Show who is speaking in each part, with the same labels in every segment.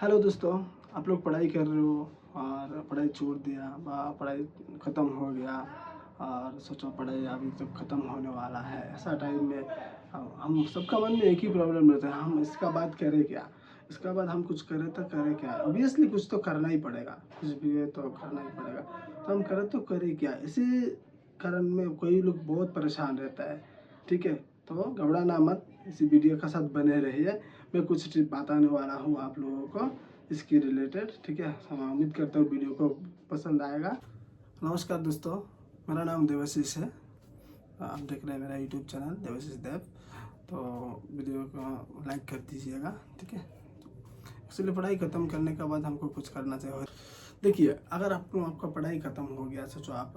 Speaker 1: Hello दोस्तों, आप लोग पढ़ाई कर रहे हो और पढ़ाई छोड़ दिया पढ़ाई ख़त्म हो गया और सोचो पढ़ाई अभी तो ख़त्म होने वाला है। ऐसा टाइम में हम सबका मन में एक ही प्रॉब्लम रहता है, हम इसका बाद करें क्या? इसका बाद हम कुछ करें तो करें क्या? ऑब्वियसली कुछ तो करना ही पड़ेगा, कुछ भी है तो करना ही पड़ेगा। तो हम करें तो करें क्या? इसी कारण में कोई लोग बहुत परेशान रहता है, ठीक है? तो घबराना मत, इसी वीडियो के साथ बने रहिए। मैं कुछ टिप बताने वाला हूँ आप लोगों को इसके रिलेटेड, ठीक है? उम्मीद करता हूँ वीडियो को पसंद आएगा। नमस्कार दोस्तों, मेरा नाम देवाशीष है। आप देख रहे हैं मेरा यूट्यूब चैनल देवाशीष देव। तो वीडियो को लाइक कर दीजिएगा, ठीक है? एक्चुअली पढ़ाई ख़त्म करने के बाद हमको कुछ करना चाहिए। देखिए, अगर आपका पढ़ाई ख़त्म हो गया, सोचो आप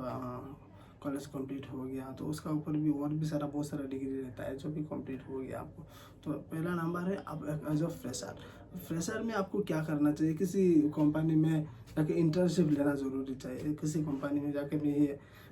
Speaker 1: कॉलेज कंप्लीट हो गया, तो उसका ऊपर भी और भी बहुत सारा डिग्री रहता है जो भी कंप्लीट हो गया आपको। तो पहला नंबर है आप एज अ फ्रेशर। फ्रेशर में आपको क्या करना चाहिए? किसी कंपनी में जाके इंटर्नशिप लेना ज़रूरी चाहिए। किसी कंपनी में जाके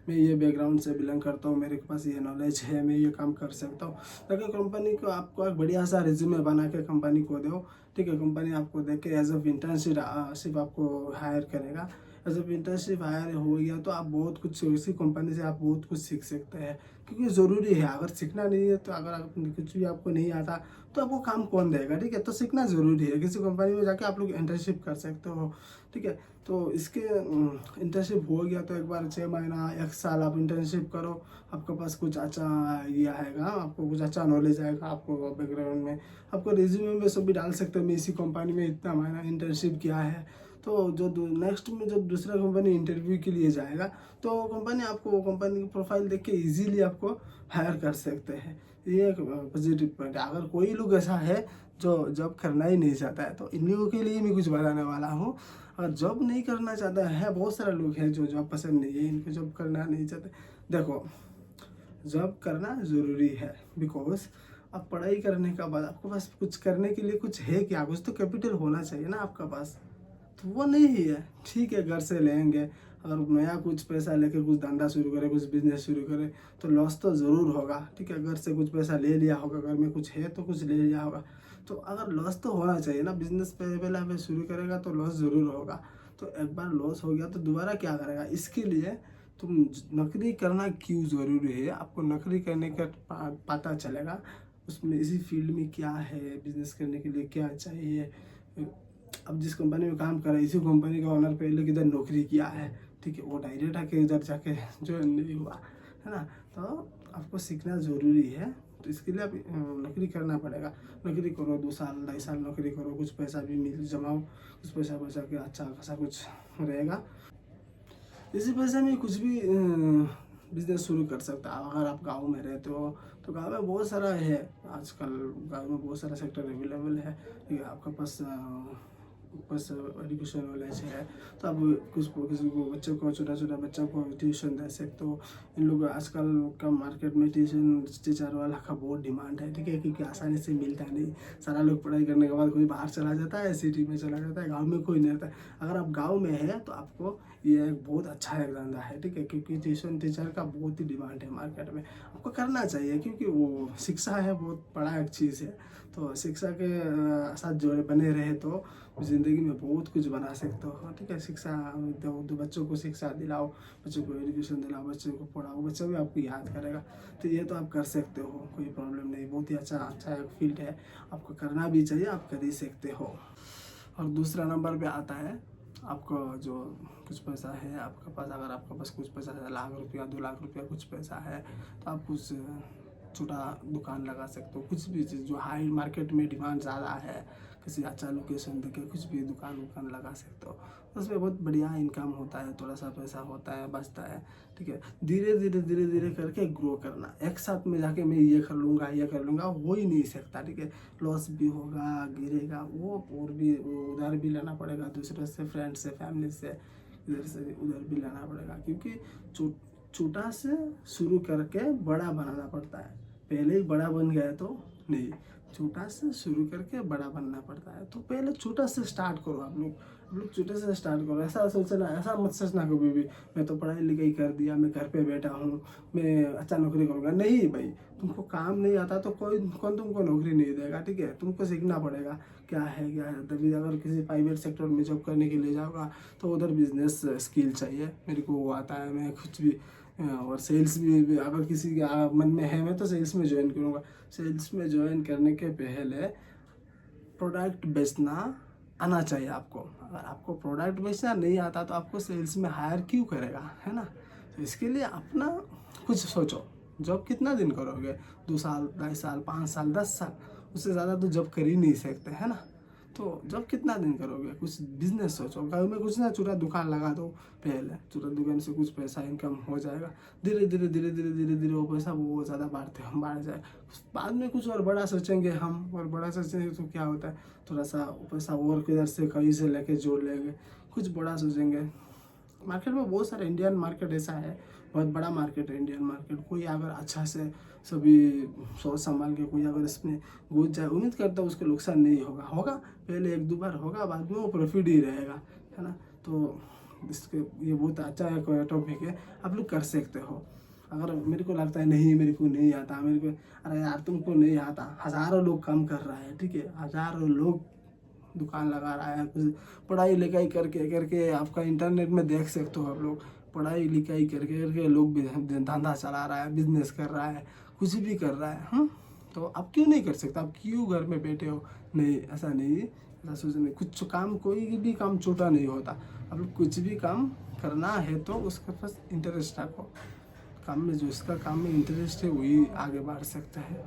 Speaker 1: मैं ये बैकग्राउंड से बिलोंग करता हूँ, मेरे पास ये नॉलेज है, मैं ये काम कर सकता हूँ। ताकि कंपनी को आपको एक बढ़िया सा रिज्यूमे बना के कंपनी को दो, ठीक है? कंपनी आपको देख के एज अ इंटर्नशिप आपको हायर करेगा। जब इंटर्नशिप हायर हो गया तो आप बहुत कुछ उसी कंपनी से आप बहुत कुछ सीख सकते हैं, क्योंकि ज़रूरी है। अगर सीखना नहीं है तो अगर आप कुछ भी आपको नहीं आता तो आपको काम कौन देगा, ठीक है? तो सीखना ज़रूरी है। किसी कंपनी में जाके आप लोग इंटर्नशिप कर सकते हो, ठीक है? तो इसके इंटर्नशिप हो गया तो एक बार 6 महीना 1 साल आप इंटर्नशिप करो। आपके पास कुछ अच्छा ये आएगा, आपको कुछ अच्छा नॉलेज आएगा आपको बैकग्राउंड में। आपको रिज्यूमे में सब भी डाल सकते हो, मैं इसी कंपनी में इतना महीना इंटर्नशिप किया है। तो जो नेक्स्ट में जब दूसरा कंपनी इंटरव्यू के लिए जाएगा तो कंपनी आपको कंपनी की प्रोफाइल देख के इजीली आपको हायर कर सकते हैं। ये एक पॉजिटिव पॉइंट है। अगर कोई लोग ऐसा है जो जॉब करना ही नहीं चाहता है, तो इन लोगों के लिए मैं कुछ बताने वाला हूँ। अगर जॉब नहीं करना चाहता है, बहुत सारे लोग हैं जो जॉब पसंद नहीं है, इनको जॉब करना नहीं चाहते। देखो, जॉब करना ज़रूरी है, बिकॉज अब पढ़ाई करने के बाद आपके पास कुछ करने के लिए कुछ है क्या? कुछ तो कैपिटल होना चाहिए ना आपका पास। तो वो नहीं है, ठीक है? घर से लेंगे और नया कुछ पैसा लेके कुछ धंधा शुरू करें, कुछ बिजनेस शुरू करें, तो लॉस तो ज़रूर होगा, ठीक है? घर से कुछ पैसा ले लिया होगा, घर में कुछ है तो कुछ ले लिया होगा। तो अगर लॉस तो होना चाहिए ना, बिजनेस पहला पे शुरू करेगा तो लॉस ज़रूर होगा। तो एक बार लॉस हो गया तो दोबारा क्या करेगा? इसके लिए तुम नौकरी करना क्यों ज़रूरी है, आपको नौकरी करने का पता चलेगा। उसमें इसी फील्ड में क्या है, बिजनेस करने के लिए क्या चाहिए। अब जिस कंपनी में काम कर रहा है, इसी कंपनी का ओनर पहले किधर नौकरी किया है, ठीक है? वो डायरेक्ट आके इधर जाके ज्वाइन नहीं हुआ है ना। तो आपको सीखना ज़रूरी है। तो इसके लिए आप नौकरी करना पड़ेगा। नौकरी करो, 2 साल 2.5 साल नौकरी करो, कुछ पैसा भी मिल जमाओ, कुछ पैसा बचा के अच्छा खासा कुछ रहेगा। इसी पैसे में कुछ भी बिजनेस शुरू कर सकता है। अगर आप गांव में रहते हो तो गांव में बहुत सारा है। आजकल गांव में बहुत सारा सेक्टर अवेलेबल है, ठीक है? आपके पास बस एजुकेशन नॉलेज है तो आप कुछ किसी को बच्चों को छोटा छोटा बच्चों को ट्यूशन दे सकते हो। इन लोग आजकल का मार्केट में ट्यूशन टीचर वाला का बहुत डिमांड है, ठीक है? क्योंकि आसानी से मिलता नहीं। सारा लोग पढ़ाई करने के बाद कोई बाहर चला जाता है, सिटी में चला जाता है, गाँव में कोई नहीं रहता है। अगर आप गाँव में है तो आपको ये एक बहुत अच्छा एक धंधा है, ठीक है? क्योंकि ट्यूशन टीचर का बहुत ही डिमांड है मार्केट में। आपको करना चाहिए क्योंकि वो शिक्षा है, बहुत बड़ा एक चीज़ है। तो शिक्षा के साथ जोड़े बने रहे तो ज़िंदगी में बहुत कुछ बना सकते हो, ठीक है? शिक्षा दो, बच्चों को शिक्षा दिलाओ, बच्चों को एजुकेशन दिलाओ, बच्चों को पढ़ाओ, बच्चा भी आपको याद करेगा। तो ये तो आप कर सकते हो, कोई प्रॉब्लम नहीं। बहुत ही अच्छा एक फील्ड है, आपको करना भी चाहिए, आप कर ही सकते हो। और दूसरा नंबर पे आता है आपको जो कुछ पैसा है आपके पास। अगर आपके पास कुछ पैसा है, लाख रुपया 2 लाख रुपया कुछ पैसा है, तो आप कुछ छोटा दुकान लगा सकते हो। कुछ भी चीज़ जो हाई मार्केट में डिमांड ज़्यादा है, किसी अच्छा लोकेशन देके कुछ भी दुकान लगा सकते हो। उसमें बहुत बढ़िया इनकम होता है, थोड़ा सा पैसा होता है, बचता है, ठीक है? धीरे धीरे करके ग्रो करना। एक साथ में जाके मैं ये कर लूँगा हो ही नहीं सकता, ठीक है? लॉस भी होगा, गिरेगा वो, और भी उधार भी लेना पड़ेगा, दूसरे से, फ्रेंड से, फैमिली से, इधर से उधर भी लेना पड़ेगा। क्योंकि छोटा से शुरू करके बड़ा बनाना पड़ता है। पहले ही बड़ा बन गया तो नहीं। छोटा से शुरू करके बड़ा बनना पड़ता है। तो पहले छोटा से स्टार्ट करो। आप लोग छोटे से स्टार्ट करो। ऐसा सोचना, ऐसा मत सोचना कभी भी मैं तो पढ़ाई लिखाई कर दिया, मैं घर पे बैठा हूँ, मैं अच्छा नौकरी करूँगा। नहीं भाई, तुमको काम नहीं आता तो कौन तुमको नौकरी नहीं देगा। ठीक है, तुमको सीखना पड़ेगा क्या है। तभी अगर किसी प्राइवेट सेक्टर में जॉब करने के लिए जाओगा तो उधर बिजनेस स्किल चाहिए। मेरे को वो आता है, मैं कुछ भी और सेल्स भी अगर किसी के मन में है मैं तो सेल्स में ज्वाइन करूँगा। सेल्स में ज्वाइन करने के पहले प्रोडक्ट बेचना आना चाहिए आपको। अगर आपको प्रोडक्ट बेचना नहीं आता तो आपको सेल्स में हायर क्यों करेगा, है ना। तो इसके लिए अपना कुछ सोचो। जॉब कितना दिन करोगे, 2 साल, 2.5 साल, 5 साल, 10 साल, उससे ज़्यादा तो जॉब कर ही नहीं सकते, है ना। तो जॉब कितना दिन करोगे, कुछ बिजनेस सोचो। घर में कुछ ना छोटा दुकान लगा दो। पहले छोटा दुकान से कुछ पैसा इनकम हो जाएगा। धीरे धीरे वो पैसा वो ज़्यादा बढ़ जाए। बाद में कुछ और बड़ा सोचेंगे हम। और बड़ा सोचेंगे तो क्या होता है, थोड़ा सा पैसा और किधर से कहीं से लेके जोड़ लेंगे, कुछ बड़ा सोचेंगे। मार्केट में बहुत सारे, इंडियन मार्केट ऐसा है, बहुत बड़ा मार्केट है इंडियन मार्केट। कोई अगर अच्छा से सभी सोच संभाल के कोई अगर इसमें घुस जाए, उम्मीद करता हूँ उसको नुकसान नहीं होगा। पहले 1-2 बार होगा, बाद में वो प्रॉफिट ही रहेगा, है ना। तो इसके ये बहुत अच्छा है, टॉपिक है, आप लोग कर सकते हो। अगर मेरे को लगता है नहीं मेरे को नहीं आता, मेरे को, अरे यार तुमको नहीं आता, हज़ारों लोग काम कर रहा है, ठीक है, हज़ारों लोग दुकान लगा रहा है। कुछ पढ़ाई लिखाई करके करके आपका इंटरनेट में देख सकते हो आप लोग। पढ़ाई लिखाई करके करके लोग धंधा चला रहा है, बिजनेस कर रहा है, कुछ भी कर रहा है। तो आप क्यों नहीं कर सकते, आप क्यों घर में बैठे हो। नहीं, ऐसा नहीं, ऐसा सोचने, कुछ काम, कोई भी काम छोटा नहीं होता। आप लोग कुछ भी काम करना है तो उसके पास इंटरेस्ट रखो। काम में, जो इसका काम में इंटरेस्ट है वही आगे बढ़ सकता है।